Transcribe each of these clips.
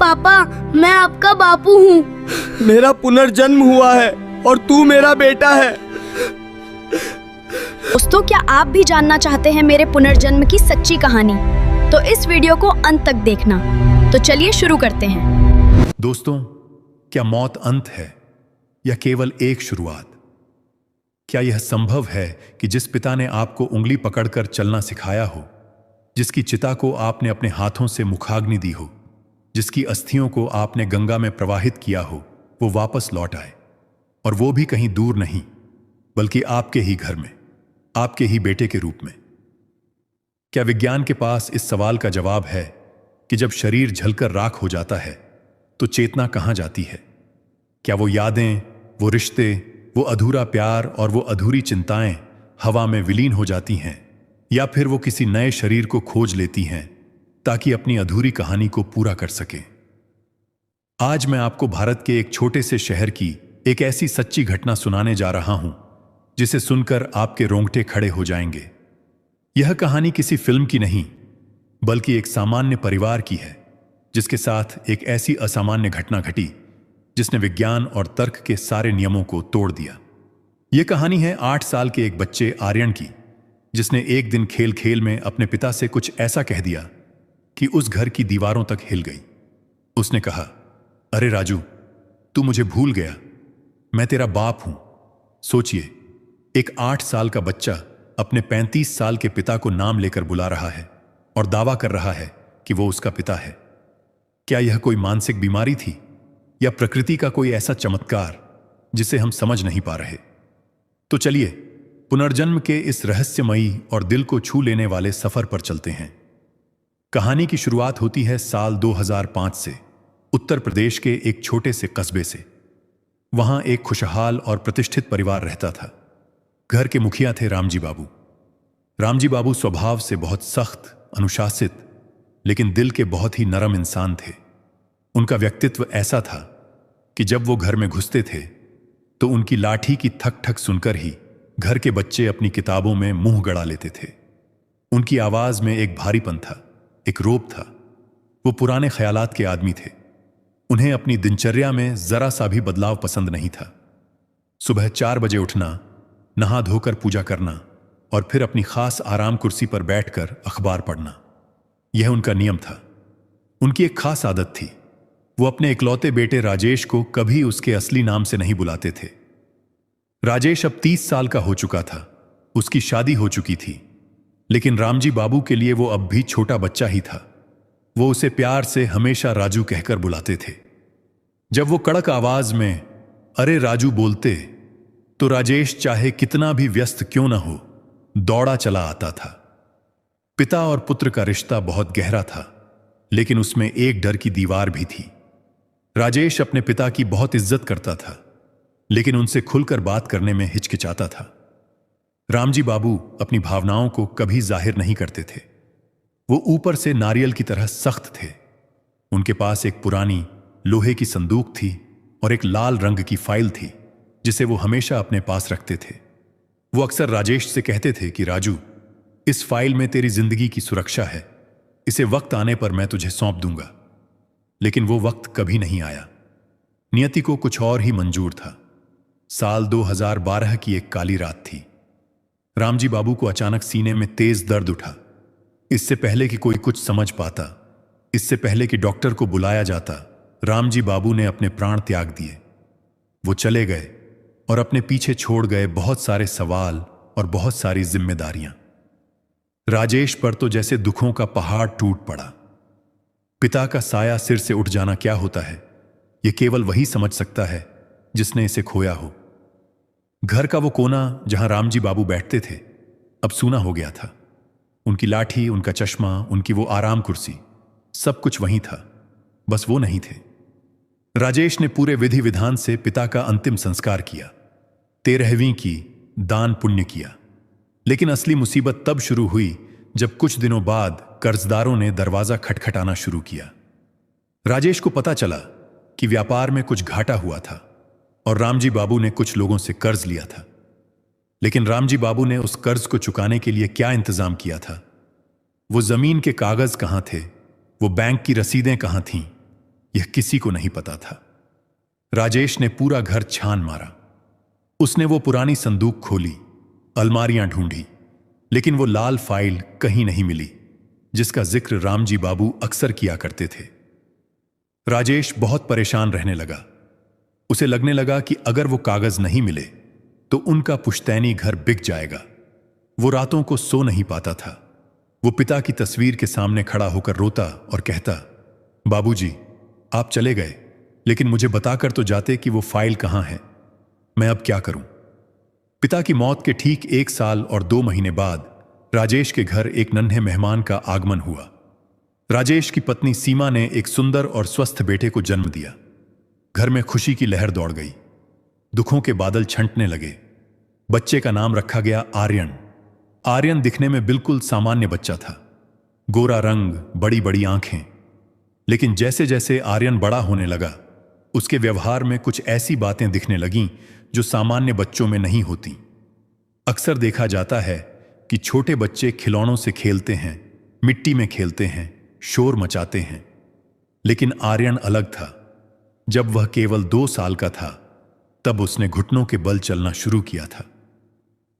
पापा, मैं आपका बापू हूँ। मेरा पुनर्जन्म हुआ है और तू मेरा बेटा है। दोस्तों, क्या आप भी जानना चाहते हैं मेरे पुनर्जन्म की सच्ची कहानी? तो इस वीडियो को अंत तक देखना। तो चलिए शुरू करते हैं। दोस्तों, क्या मौत अंत है या केवल एक शुरुआत? क्या यह संभव है कि जिस पिता ने आपको उंगली पकड़कर चलना सिखाया हो, जिसकी चिता को आपने अपने हाथों से मुखाग्नि दी हो, जिसकी अस्थियों को आपने गंगा में प्रवाहित किया हो, वो वापस लौट आए, और वो भी कहीं दूर नहीं बल्कि आपके ही घर में, आपके ही बेटे के रूप में? क्या विज्ञान के पास इस सवाल का जवाब है कि जब शरीर जलकर राख हो जाता है तो चेतना कहां जाती है? क्या वो यादें, वो रिश्ते, वो अधूरा प्यार और वो अधूरी चिंताएं हवा में विलीन हो जाती हैं, या फिर वो किसी नए शरीर को खोज लेती हैं ताकि अपनी अधूरी कहानी को पूरा कर सके? आज मैं आपको भारत के एक छोटे से शहर की एक ऐसी सच्ची घटना सुनाने जा रहा हूं जिसे सुनकर आपके रोंगटे खड़े हो जाएंगे। यह कहानी किसी फिल्म की नहीं बल्कि एक सामान्य परिवार की है, जिसके साथ एक ऐसी असामान्य घटना घटी जिसने विज्ञान और तर्क के सारे नियमों को तोड़ दिया। यह कहानी है 8 साल के एक बच्चे आर्यन की, जिसने एक दिन खेल खेल में अपने पिता से कुछ ऐसा कह दिया कि उस घर की दीवारों तक हिल गई। उसने कहा, अरे राजू, तू मुझे भूल गया, मैं तेरा बाप हूं। सोचिए, एक 8 साल का बच्चा अपने 35 साल के पिता को नाम लेकर बुला रहा है और दावा कर रहा है कि वो उसका पिता है। क्या यह कोई मानसिक बीमारी थी या प्रकृति का कोई ऐसा चमत्कार जिसे हम समझ नहीं पा रहे? तो चलिए पुनर्जन्म के इस रहस्यमयी और दिल को छू लेने वाले सफर पर चलते हैं। कहानी की शुरुआत होती है साल 2005 से, उत्तर प्रदेश के एक छोटे से कस्बे से। वहां एक खुशहाल और प्रतिष्ठित परिवार रहता था। घर के मुखिया थे रामजी बाबू। रामजी बाबू स्वभाव से बहुत सख्त, अनुशासित, लेकिन दिल के बहुत ही नरम इंसान थे। उनका व्यक्तित्व ऐसा था कि जब वो घर में घुसते थे तो उनकी लाठी की थक थक सुनकर ही घर के बच्चे अपनी किताबों में मुंह गड़ा लेते थे। उनकी आवाज में एक भारीपन था, एक रोब था। वो पुराने ख्यालात के आदमी थे। उन्हें अपनी दिनचर्या में जरा सा भी बदलाव पसंद नहीं था। सुबह 4 बजे उठना, नहा धोकर पूजा करना और फिर अपनी खास आराम कुर्सी पर बैठकर अखबार पढ़ना, यह उनका नियम था। उनकी एक खास आदत थी, वो अपने इकलौते बेटे राजेश को कभी उसके असली नाम से नहीं बुलाते थे। राजेश अब 30 साल का हो चुका था, उसकी शादी हो चुकी थी, लेकिन रामजी बाबू के लिए वो अब भी छोटा बच्चा ही था। वो उसे प्यार से हमेशा राजू कहकर बुलाते थे। जब वो कड़क आवाज में अरे राजू बोलते तो राजेश चाहे कितना भी व्यस्त क्यों न हो, दौड़ा चला आता था। पिता और पुत्र का रिश्ता बहुत गहरा था, लेकिन उसमें एक डर की दीवार भी थी। राजेश अपने पिता की बहुत इज्जत करता था, लेकिन उनसे खुलकर बात करने में हिचकिचाता था। रामजी बाबू अपनी भावनाओं को कभी जाहिर नहीं करते थे। वो ऊपर से नारियल की तरह सख्त थे। उनके पास एक पुरानी लोहे की संदूक थी और एक लाल रंग की फाइल थी जिसे वो हमेशा अपने पास रखते थे। वो अक्सर राजेश से कहते थे कि राजू, इस फाइल में तेरी जिंदगी की सुरक्षा है, इसे वक्त आने पर मैं तुझे सौंप दूंगा। लेकिन वो वक्त कभी नहीं आया। नियति को कुछ और ही मंजूर था। साल 2012 की एक काली रात थी। रामजी बाबू को अचानक सीने में तेज दर्द उठा। इससे पहले कि कोई कुछ समझ पाता, इससे पहले कि डॉक्टर को बुलाया जाता, रामजी बाबू ने अपने प्राण त्याग दिए। वो चले गए और अपने पीछे छोड़ गए बहुत सारे सवाल और बहुत सारी जिम्मेदारियां। राजेश पर तो जैसे दुखों का पहाड़ टूट पड़ा। पिता का साया सिर से उठ जाना क्या होता है, यह केवल वही समझ सकता है जिसने इसे खोया हो। घर का वो कोना जहां रामजी बाबू बैठते थे अब सूना हो गया था। उनकी लाठी, उनका चश्मा, उनकी वो आराम कुर्सी, सब कुछ वहीं था, बस वो नहीं थे। राजेश ने पूरे विधि विधान से पिता का अंतिम संस्कार किया, 13वीं की, दान पुण्य किया। लेकिन असली मुसीबत तब शुरू हुई जब कुछ दिनों बाद कर्जदारों ने दरवाजा खटखटाना शुरू किया। राजेश को पता चला कि व्यापार में कुछ घाटा हुआ था और रामजी बाबू ने कुछ लोगों से कर्ज लिया था। लेकिन रामजी बाबू ने उस कर्ज को चुकाने के लिए क्या इंतजाम किया था? वो जमीन के कागज कहां थे, वो बैंक की रसीदें कहां थीं, यह किसी को नहीं पता था। राजेश ने पूरा घर छान मारा। उसने वो पुरानी संदूक खोली, अलमारियां ढूंढी, लेकिन वो लाल फाइल कहीं नहीं मिली जिसका जिक्र रामजी बाबू अक्सर किया करते थे। राजेश बहुत परेशान रहने लगा। उसे लगने लगा कि अगर वो कागज नहीं मिले तो उनका पुश्तैनी घर बिक जाएगा। वो रातों को सो नहीं पाता था। वो पिता की तस्वीर के सामने खड़ा होकर रोता और कहता, बाबूजी, आप चले गए, लेकिन मुझे बताकर तो जाते कि वो फाइल कहां है। मैं अब क्या करूं? पिता की मौत के ठीक 1 साल और 2 महीने बाद राजेश के घर एक नन्हे मेहमान का आगमन हुआ। राजेश की पत्नी सीमा ने एक सुंदर और स्वस्थ बेटे को जन्म दिया। घर में खुशी की लहर दौड़ गई। दुखों के बादल छंटने लगे। बच्चे का नाम रखा गया आर्यन। आर्यन दिखने में बिल्कुल सामान्य बच्चा था। गोरा रंग, बड़ी बड़ी आंखें। लेकिन जैसे जैसे आर्यन बड़ा होने लगा, उसके व्यवहार में कुछ ऐसी बातें दिखने लगीं जो सामान्य बच्चों में नहीं होती। अक्सर देखा जाता है कि छोटे बच्चे खिलौनों से खेलते हैं, मिट्टी में खेलते हैं, शोर मचाते हैं। लेकिन आर्यन अलग था। जब वह केवल 2 साल का था, तब उसने घुटनों के बल चलना शुरू किया था।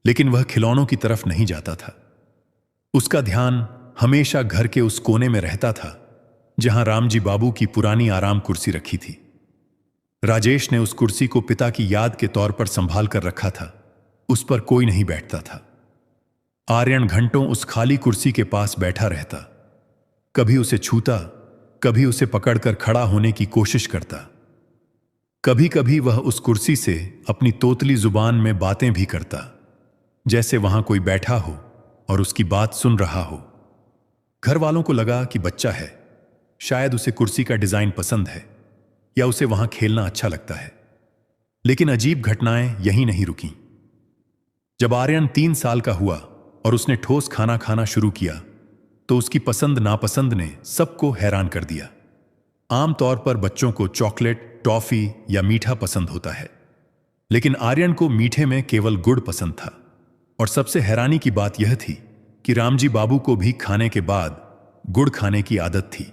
लेकिन वह खिलौनों की तरफ नहीं जाता था। उसका ध्यान हमेशा घर के उस कोने में रहता था जहां रामजी बाबू की पुरानी आराम कुर्सी रखी थी। राजेश ने उस कुर्सी को पिता की याद के तौर पर संभाल कर रखा था। उस पर कोई नहीं बैठता था। आर्यन घंटों उस खाली कुर्सी के पास बैठा रहता। कभी उसे छूता, कभी उसे पकड़कर खड़ा होने की कोशिश करता। कभी कभी वह उस कुर्सी से अपनी तोतली जुबान में बातें भी करता, जैसे वहां कोई बैठा हो और उसकी बात सुन रहा हो। घर वालों को लगा कि बच्चा है, शायद उसे कुर्सी का डिजाइन पसंद है या उसे वहां खेलना अच्छा लगता है। लेकिन अजीब घटनाएं यहीं नहीं रुकीं। जब आर्यन 3 साल का हुआ और उसने ठोस खाना खाना शुरू किया, तो उसकी पसंद नापसंद ने सबको हैरान कर दिया। आमतौर पर बच्चों को चॉकलेट, टॉफी या मीठा पसंद होता है, लेकिन आर्यन को मीठे में केवल गुड़ पसंद था। और सबसे हैरानी की बात यह थी कि रामजी बाबू को भी खाने के बाद गुड़ खाने की आदत थी।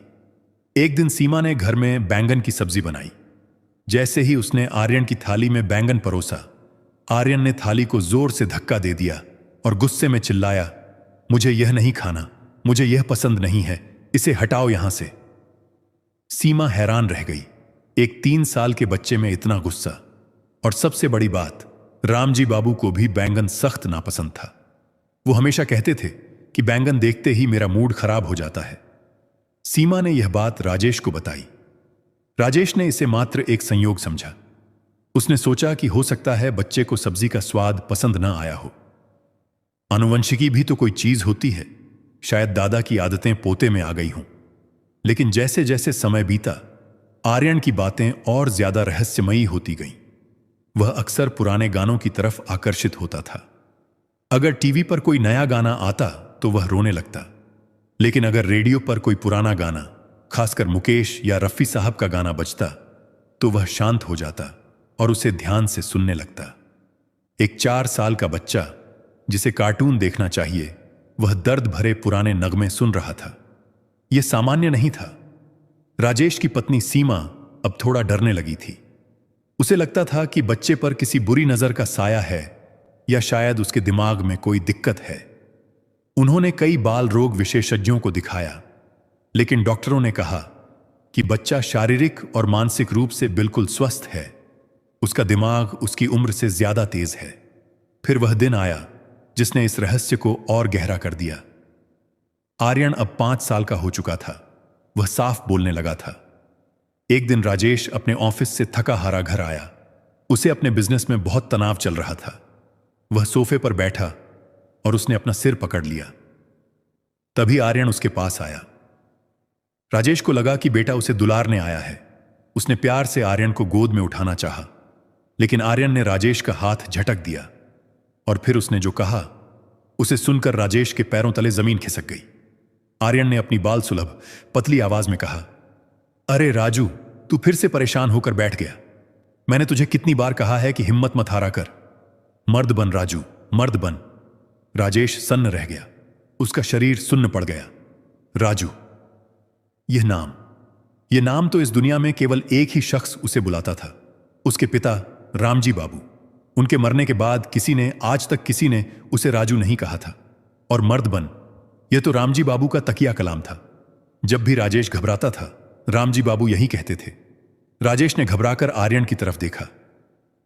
एक दिन सीमा ने घर में बैंगन की सब्जी बनाई। जैसे ही उसने आर्यन की थाली में बैंगन परोसा, आर्यन ने थाली को जोर से धक्का दे दिया और गुस्से में चिल्लाया, मुझे यह नहीं खाना, मुझे यह पसंद नहीं है, इसे हटाओ यहां से। सीमा हैरान रह गई। एक 3 साल के बच्चे में इतना गुस्सा। और सबसे बड़ी बात, रामजी बाबू को भी बैंगन सख्त नापसंद था। वो हमेशा कहते थे कि बैंगन देखते ही मेरा मूड खराब हो जाता है। सीमा ने यह बात राजेश को बताई। राजेश ने इसे मात्र एक संयोग समझा। उसने सोचा कि हो सकता है बच्चे को सब्जी का स्वाद पसंद ना आया हो। आनुवंशिकी भी तो कोई चीज होती है, शायद दादा की आदतें पोते में आ गई हों। लेकिन जैसे जैसे समय बीता, आर्यन की बातें और ज्यादा रहस्यमयी होती गईं। वह अक्सर पुराने गानों की तरफ आकर्षित होता था। अगर टीवी पर कोई नया गाना आता तो वह रोने लगता, लेकिन अगर रेडियो पर कोई पुराना गाना, खासकर मुकेश या रफी साहब का गाना बजता, तो वह शांत हो जाता और उसे ध्यान से सुनने लगता। एक 4 साल का बच्चा जिसे कार्टून देखना चाहिए, वह दर्द भरे पुराने नगमे सुन रहा था। यह सामान्य नहीं था। राजेश की पत्नी सीमा अब थोड़ा डरने लगी थी। उसे लगता था कि बच्चे पर किसी बुरी नजर का साया है या शायद उसके दिमाग में कोई दिक्कत है। उन्होंने कई बाल रोग विशेषज्ञों को दिखाया, लेकिन डॉक्टरों ने कहा कि बच्चा शारीरिक और मानसिक रूप से बिल्कुल स्वस्थ है। उसका दिमाग उसकी उम्र से ज्यादा तेज है। फिर वह दिन आया जिसने इस रहस्य को और गहरा कर दिया। आर्यन अब 5 साल का हो चुका था। वह साफ बोलने लगा था। एक दिन राजेश अपने ऑफिस से थका हारा घर आया। उसे अपने बिजनेस में बहुत तनाव चल रहा था। वह सोफे पर बैठा और उसने अपना सिर पकड़ लिया। तभी आर्यन उसके पास आया। राजेश को लगा कि बेटा उसे दुलारने आया है। उसने प्यार से आर्यन को गोद में उठाना चाहा, लेकिन आर्यन ने राजेश का हाथ झटक दिया और फिर उसने जो कहा, उसे सुनकर राजेश के पैरों तले जमीन खिसक गई। आर्यन ने अपनी बाल सुलभ पतली आवाज में कहा, अरे राजू, तू फिर से परेशान होकर बैठ गया। मैंने तुझे कितनी बार कहा है कि हिम्मत मत हारा कर। मर्द बन राजू, मर्द बन। राजेश सन्न रह गया। उसका शरीर सुन्न पड़ गया। राजू, यह नाम, यह नाम तो इस दुनिया में केवल एक ही शख्स उसे बुलाता था, उसके पिता रामजी बाबू। उनके मरने के बाद आज तक किसी ने उसे राजू नहीं कहा था। और मर्द बन, यह तो रामजी बाबू का तकिया कलाम था। जब भी राजेश घबराता था, रामजी बाबू यही कहते थे। राजेश ने घबराकर आर्यन की तरफ देखा।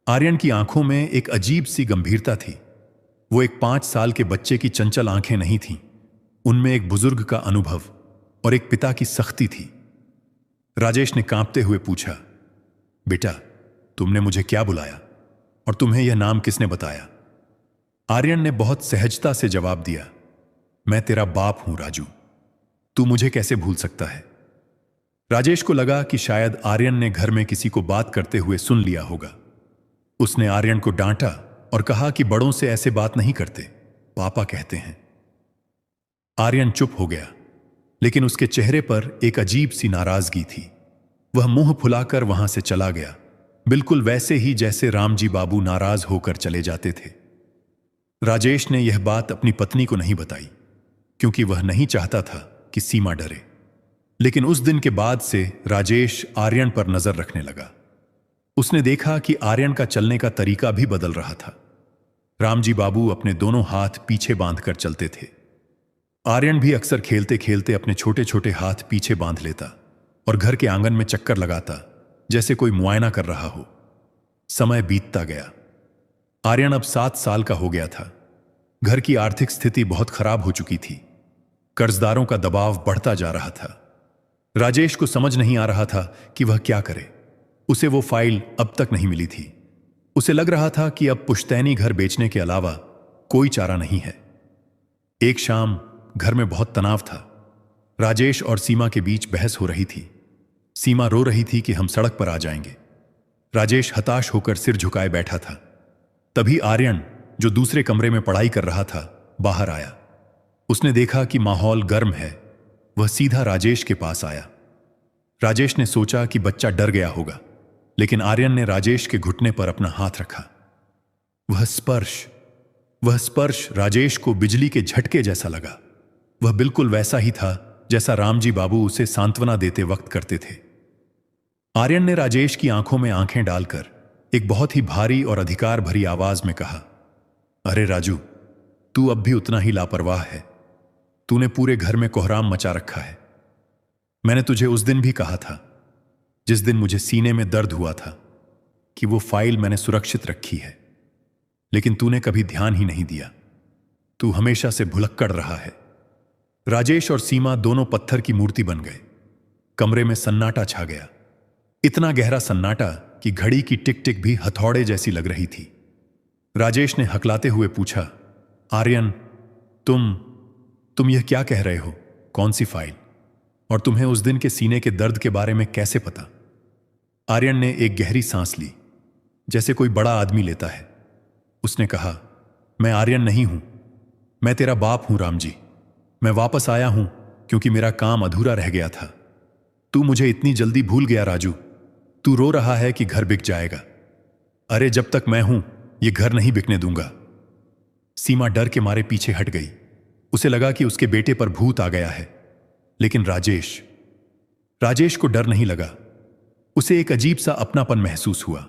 आर्यन की आंखों में एक अजीब सी गंभीरता थी। वो एक 5 साल के बच्चे की चंचल आंखें नहीं थीं। उनमें एक बुजुर्ग का अनुभव और एक पिता की सख्ती थी। राजेश ने कांपते हुए पूछा, बेटा, तुमने मुझे क्या बुलाया और तुम्हें यह नाम किसने बताया? आर्यन ने बहुत सहजता से जवाब दिया, मैं तेरा बाप हूं राजू, तू मुझे कैसे भूल सकता है? राजेश को लगा कि शायद आर्यन ने घर में किसी को बात करते हुए सुन लिया होगा। उसने आर्यन को डांटा और कहा कि बड़ों से ऐसे बात नहीं करते, पापा कहते हैं। आर्यन चुप हो गया, लेकिन उसके चेहरे पर एक अजीब सी नाराजगी थी। वह मुंह फुलाकर वहां से चला गया, बिल्कुल वैसे ही जैसे रामजी बाबू नाराज होकर चले जाते थे। राजेश ने यह बात अपनी पत्नी को नहीं बताई, क्योंकि वह नहीं चाहता था कि सीमा डरे। लेकिन उस दिन के बाद से राजेश आर्यन पर नजर रखने लगा। उसने देखा कि आर्यन का चलने का तरीका भी बदल रहा था। रामजी बाबू अपने दोनों हाथ पीछे बांधकर चलते थे। आर्यन भी अक्सर खेलते खेलते अपने छोटे छोटे हाथ पीछे बांध लेता और घर के आंगन में चक्कर लगाता, जैसे कोई मुआयना कर रहा हो। समय बीतता गया। आर्यन अब 7 साल का हो गया था। घर की आर्थिक स्थिति बहुत खराब हो चुकी थी। कर्जदारों का दबाव बढ़ता जा रहा था। राजेश को समझ नहीं आ रहा था कि वह क्या करे। उसे वो फाइल अब तक नहीं मिली थी। उसे लग रहा था कि अब पुश्तैनी घर बेचने के अलावा कोई चारा नहीं है। एक शाम घर में बहुत तनाव था। राजेश और सीमा के बीच बहस हो रही थी। सीमा रो रही थी कि हम सड़क पर आ जाएंगे। राजेश हताश होकर सिर झुकाए बैठा था। तभी आर्यन, जो दूसरे कमरे में पढ़ाई कर रहा था, बाहर आया। उसने देखा कि माहौल गर्म है। वह सीधा राजेश के पास आया। राजेश ने सोचा कि बच्चा डर गया होगा, लेकिन आर्यन ने राजेश के घुटने पर अपना हाथ रखा। वह स्पर्श राजेश को बिजली के झटके जैसा लगा। वह बिल्कुल वैसा ही था जैसा रामजी बाबू उसे सांत्वना देते वक्त करते थे। आर्यन ने राजेश की आंखों में आंखें डालकर एक बहुत ही भारी और अधिकार भरी आवाज में कहा, अरे राजू, तू अब भी उतना ही लापरवाह है। तूने पूरे घर में कोहराम मचा रखा है। मैंने तुझे उस दिन भी कहा था, जिस दिन मुझे सीने में दर्द हुआ था, कि वो फाइल मैंने सुरक्षित रखी है, लेकिन तूने कभी ध्यान ही नहीं दिया। तू हमेशा से भुलक्कड़ रहा है। राजेश और सीमा दोनों पत्थर की मूर्ति बन गए। कमरे में सन्नाटा छा गया। इतना गहरा सन्नाटा कि घड़ी की टिक टिक भी हथौड़े जैसी लग रही थी। राजेश ने हकलाते हुए पूछा, आर्यन, तुम यह क्या कह रहे हो? कौन सी फाइल? और तुम्हें उस दिन के सीने के दर्द के बारे में कैसे पता? आर्यन ने एक गहरी सांस ली, जैसे कोई बड़ा आदमी लेता है। उसने कहा, मैं आर्यन नहीं हूं, मैं तेरा बाप हूं रामजी। मैं वापस आया हूं क्योंकि मेरा काम अधूरा रह गया था। तू मुझे इतनी जल्दी भूल गया राजू। तू रो रहा है कि घर बिक जाएगा। अरे जब तक मैं हूं, यह घर नहीं बिकने दूंगा। सीमा डर के मारे पीछे हट गई। उसे लगा कि उसके बेटे पर भूत आ गया है। लेकिन राजेश को डर नहीं लगा। उसे एक अजीब सा अपनापन महसूस हुआ।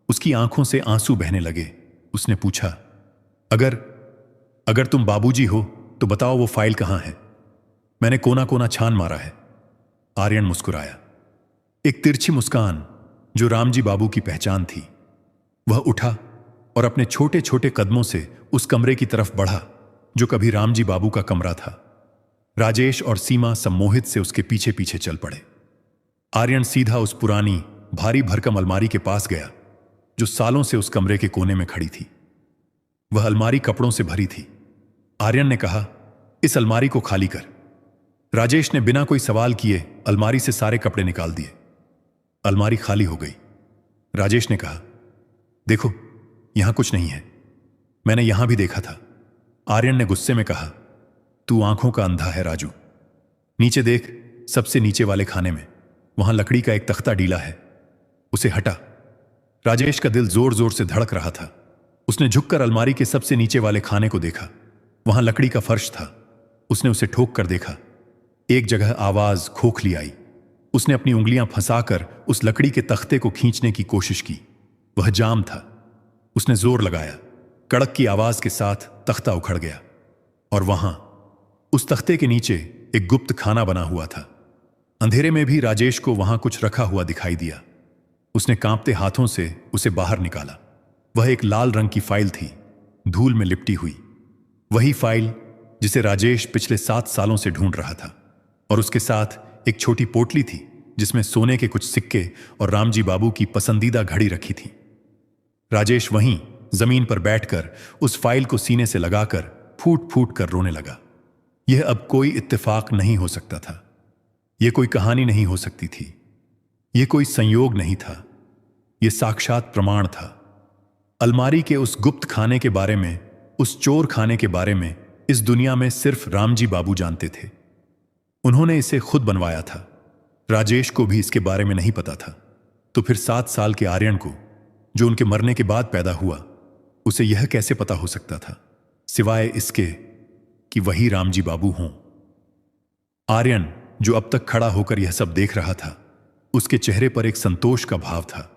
उसकी आंखों से आंसू बहने लगे। उसने पूछा, अगर तुम बाबूजी हो तो बताओ वो फाइल कहां है? मैंने कोना कोना छान मारा है। आर्यन मुस्कुराया, एक तिरछी मुस्कान जो रामजी बाबू की पहचान थी। वह उठा और अपने छोटे छोटे कदमों से उस कमरे की तरफ बढ़ा जो कभी रामजी बाबू का कमरा था। राजेश और सीमा सम्मोहित से उसके पीछे पीछे चल पड़े। आर्यन सीधा उस पुरानी भारी भरकम अलमारी के पास गया जो सालों से उस कमरे के कोने में खड़ी थी। वह अलमारी कपड़ों से भरी थी। आर्यन ने कहा, इस अलमारी को खाली कर। राजेश ने बिना कोई सवाल किए अलमारी से सारे कपड़े निकाल दिए। अलमारी खाली हो गई। राजेश ने कहा, देखो, यहां कुछ नहीं है। मैंने यहां भी देखा था। आर्यन ने गुस्से में कहा, तू आंखों का अंधा है राजू। नीचे देख, सबसे नीचे वाले खाने में वहां लकड़ी का एक तख्ता डीला है, उसे हटा। राजेश का दिल जोर जोर से धड़क रहा था। उसने झुककर अलमारी के सबसे नीचे वाले खाने को देखा। वहां लकड़ी का फर्श था। उसने उसे ठोक कर देखा। एक जगह आवाज खोखली आई, उसने अपनी उंगलियां फंसाकर उस लकड़ी के तख्ते को खींचने की कोशिश की। वह जाम था। उसने जोर लगाया। कड़क की आवाज के साथ तख्ता उखड़ गया और वहां उस तख्ते के नीचे एक गुप्त खाना बना हुआ था। अंधेरे में भी राजेश को वहां कुछ रखा हुआ दिखाई दिया। उसने कांपते हाथों से उसे बाहर निकाला। वह एक लाल रंग की फाइल थी, धूल में लिपटी हुई। वही फाइल जिसे राजेश पिछले 7 सालों से ढूंढ रहा था। और उसके साथ एक छोटी पोटली थी जिसमें सोने के कुछ सिक्के और रामजी बाबू की पसंदीदा घड़ी रखी थी। राजेश वहीं जमीन पर बैठकर उस फाइल को सीने से लगाकर फूट फूट कर रोने लगा। यह अब कोई इत्तेफाक नहीं हो सकता था। यह कोई कहानी नहीं हो सकती थी। यह कोई संयोग नहीं था। यह साक्षात प्रमाण था। अलमारी के उस गुप्त खाने के बारे में, उस चोर खाने के बारे में इस दुनिया में सिर्फ रामजी बाबू जानते थे। उन्होंने इसे खुद बनवाया था। राजेश को भी इसके बारे में नहीं पता था। तो फिर 7 साल के आर्यन को, जो उनके मरने के बाद पैदा हुआ, उसे यह कैसे पता हो सकता था, सिवाय इसके कि वही रामजी बाबू हों। आर्यन, जो अब तक खड़ा होकर यह सब देख रहा था, उसके चेहरे पर एक संतोष का भाव था।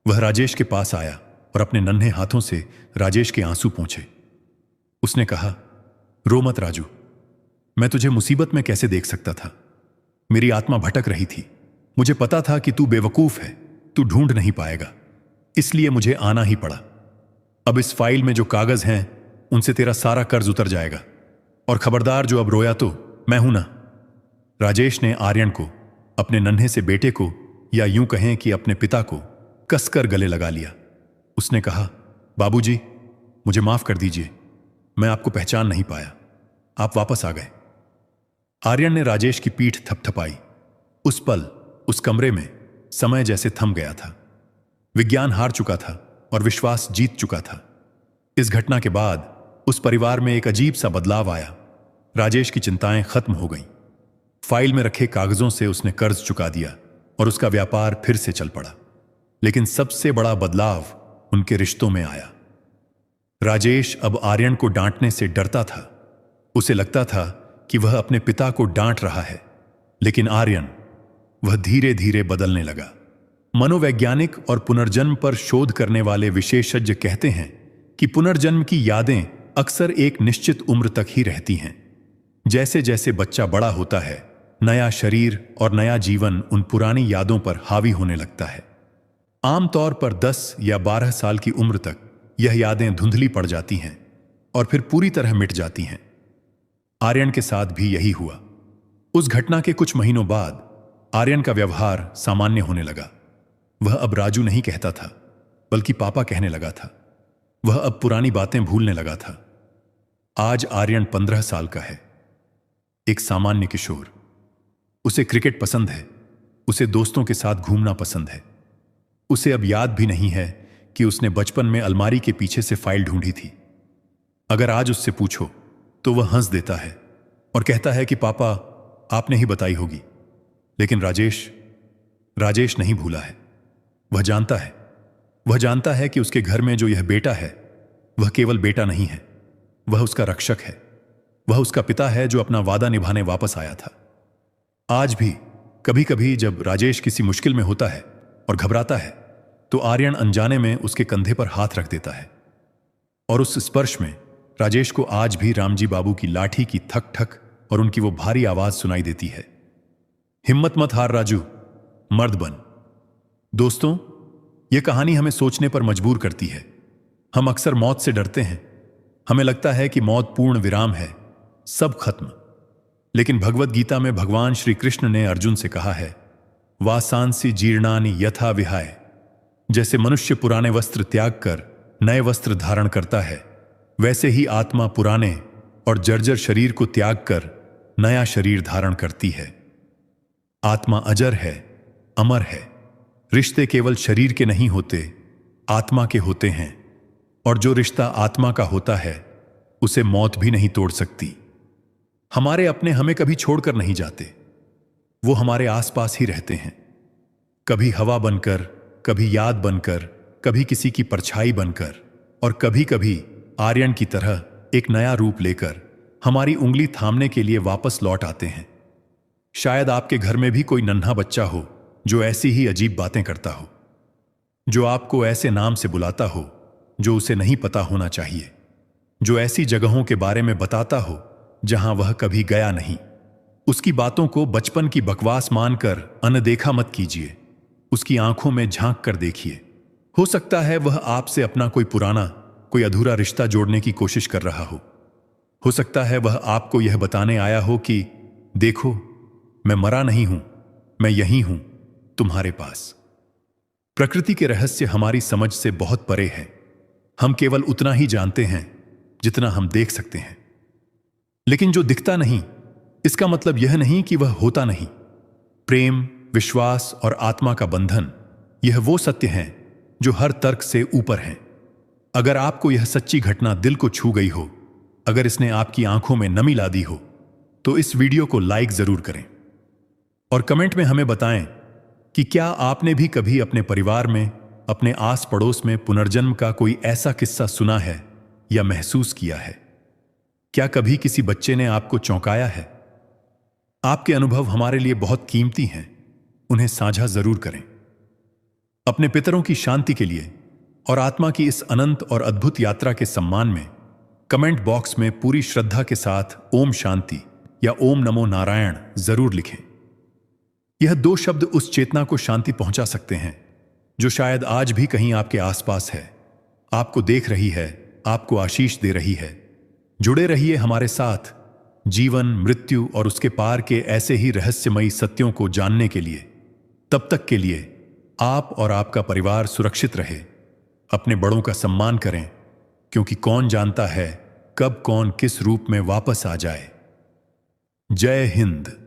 वह राजेश के पास आया और अपने नन्हे हाथों से राजेश के आंसू पोंछे। उसने कहा, रो मत राजू, मैं तुझे मुसीबत में कैसे देख सकता था। मेरी आत्मा भटक रही थी। मुझे पता था कि तू बेवकूफ है, तू ढूंढ नहीं पाएगा, इसलिए मुझे आना ही पड़ा। अब इस फाइल में जो कागज हैं उनसे तेरा सारा कर्ज उतर जाएगा। और खबरदार, जो अब रोया तो मैं हूं ना। राजेश ने आर्यन को, अपने नन्हे से बेटे को, या यूं कहें कि अपने पिता को, कसकर गले लगा लिया। उसने कहा, बाबूजी, मुझे माफ कर दीजिए, मैं आपको पहचान नहीं पाया, आप वापस आ गए। आर्यन ने राजेश की पीठ थपथपाई। उस पल, उस कमरे में समय जैसे थम गया था। विज्ञान हार चुका था और विश्वास जीत चुका था। इस घटना के बाद उस परिवार में एक अजीब सा बदलाव आया। राजेश की चिंताएं खत्म हो गईं। फाइल में रखे कागजों से उसने कर्ज चुका दिया और उसका व्यापार फिर से चल पड़ा। लेकिन सबसे बड़ा बदलाव उनके रिश्तों में आया। राजेश अब आर्यन को डांटने से डरता था। उसे लगता था कि वह अपने पिता को डांट रहा है। लेकिन आर्यन, वह धीरे धीरे बदलने लगा। मनोवैज्ञानिक और पुनर्जन्म पर शोध करने वाले विशेषज्ञ कहते हैं कि पुनर्जन्म की यादें अक्सर एक निश्चित उम्र तक ही रहती हैं। जैसे जैसे बच्चा बड़ा होता है, नया शरीर और नया जीवन उन पुरानी यादों पर हावी होने लगता है। आमतौर पर 10 या 12 साल की उम्र तक यह यादें धुंधली पड़ जाती हैं और फिर पूरी तरह मिट जाती हैं। आर्यन के साथ भी यही हुआ। उस घटना के कुछ महीनों बाद आर्यन का व्यवहार सामान्य होने लगा। वह अब राजू नहीं कहता था, बल्कि पापा कहने लगा था। वह अब पुरानी बातें भूलने लगा था। आज आर्यन 15 साल का है, एक सामान्य किशोर। उसे क्रिकेट पसंद है, उसे दोस्तों के साथ घूमना पसंद है। उसे अब याद भी नहीं है कि उसने बचपन में अलमारी के पीछे से फाइल ढूंढी थी। अगर आज उससे पूछो तो वह हंस देता है और कहता है कि पापा, आपने ही बताई होगी। लेकिन राजेश नहीं भूला है। वह जानता है कि उसके घर में जो यह बेटा है, वह केवल बेटा नहीं है, वह उसका रक्षक है। वह उसका पिता है जो अपना वादा निभाने वापस आया था। आज भी कभी कभी जब राजेश किसी मुश्किल में होता है और घबराता है, तो आर्यन अनजाने में उसके कंधे पर हाथ रख देता है। और उस स्पर्श में राजेश को आज भी रामजी बाबू की लाठी की थक थक और उनकी वो भारी आवाज सुनाई देती है। हिम्मत मत हार राजू, मर्द बन। दोस्तों, यह कहानी हमें सोचने पर मजबूर करती है। हम अक्सर मौत से डरते हैं। हमें लगता है कि मौत पूर्ण विराम है, सब खत्म। लेकिन भगवद गीता में भगवान श्री कृष्ण ने अर्जुन से कहा है, वासांसी जीर्णानि यथा विहाय। जैसे मनुष्य पुराने वस्त्र त्याग कर नए वस्त्र धारण करता है, वैसे ही आत्मा पुराने और जर्जर शरीर को त्याग कर नया शरीर धारण करती है। आत्मा अजर है, अमर है। रिश्ते केवल शरीर के नहीं होते, आत्मा के होते हैं। और जो रिश्ता आत्मा का होता है, उसे मौत भी नहीं तोड़ सकती। हमारे अपने हमें कभी छोड़कर नहीं जाते, वो हमारे आसपास ही रहते हैं। कभी हवा बनकर, कभी याद बनकर, कभी किसी की परछाई बनकर, और कभी कभी आर्यन की तरह एक नया रूप लेकर हमारी उंगली थामने के लिए वापस लौट आते हैं। शायद आपके घर में भी कोई नन्हा बच्चा हो जो ऐसी ही अजीब बातें करता हो, जो आपको ऐसे नाम से बुलाता हो जो उसे नहीं पता होना चाहिए, जो ऐसी जगहों के बारे में बताता हो जहां वह कभी गया नहीं। उसकी बातों को बचपन की बकवास मानकर अनदेखा मत कीजिए। उसकी आंखों में झांक कर देखिए। हो सकता है वह आपसे अपना कोई पुराना, कोई अधूरा रिश्ता जोड़ने की कोशिश कर रहा हो सकता है वह आपको यह बताने आया हो कि देखो, मैं मरा नहीं हूं, मैं यहीं हूं, तुम्हारे पास। प्रकृति के रहस्य हमारी समझ से बहुत परे है। हम केवल उतना ही जानते हैं जितना हम देख सकते हैं। लेकिन जो दिखता नहीं, इसका मतलब यह नहीं कि वह होता नहीं। प्रेम, विश्वास और आत्मा का बंधन, यह वो सत्य हैं जो हर तर्क से ऊपर हैं। अगर आपको यह सच्ची घटना दिल को छू गई हो, अगर इसने आपकी आंखों में नमी ला दी हो, तो इस वीडियो को लाइक जरूर करें और कमेंट में हमें बताएं कि क्या आपने भी कभी अपने परिवार में, अपने आस पड़ोस में पुनर्जन्म का कोई ऐसा किस्सा सुना है या महसूस किया है। क्या कभी किसी बच्चे ने आपको चौंकाया है? आपके अनुभव हमारे लिए बहुत कीमती हैं, उन्हें साझा जरूर करें। अपने पितरों की शांति के लिए और आत्मा की इस अनंत और अद्भुत यात्रा के सम्मान में कमेंट बॉक्स में पूरी श्रद्धा के साथ ओम शांति या ओम नमो नारायण जरूर लिखें। यह 2 शब्द उस चेतना को शांति पहुंचा सकते हैं जो शायद आज भी कहीं आपके आसपास है, आपको देख रही है, आपको आशीष दे रही है। जुड़े रहिए हमारे साथ जीवन, मृत्यु और उसके पार के ऐसे ही रहस्यमयी सत्यों को जानने के लिए। तब तक के लिए आप और आपका परिवार सुरक्षित रहे। अपने बड़ों का सम्मान करें, क्योंकि कौन जानता है कब कौन किस रूप में वापस आ जाए। जय हिंद।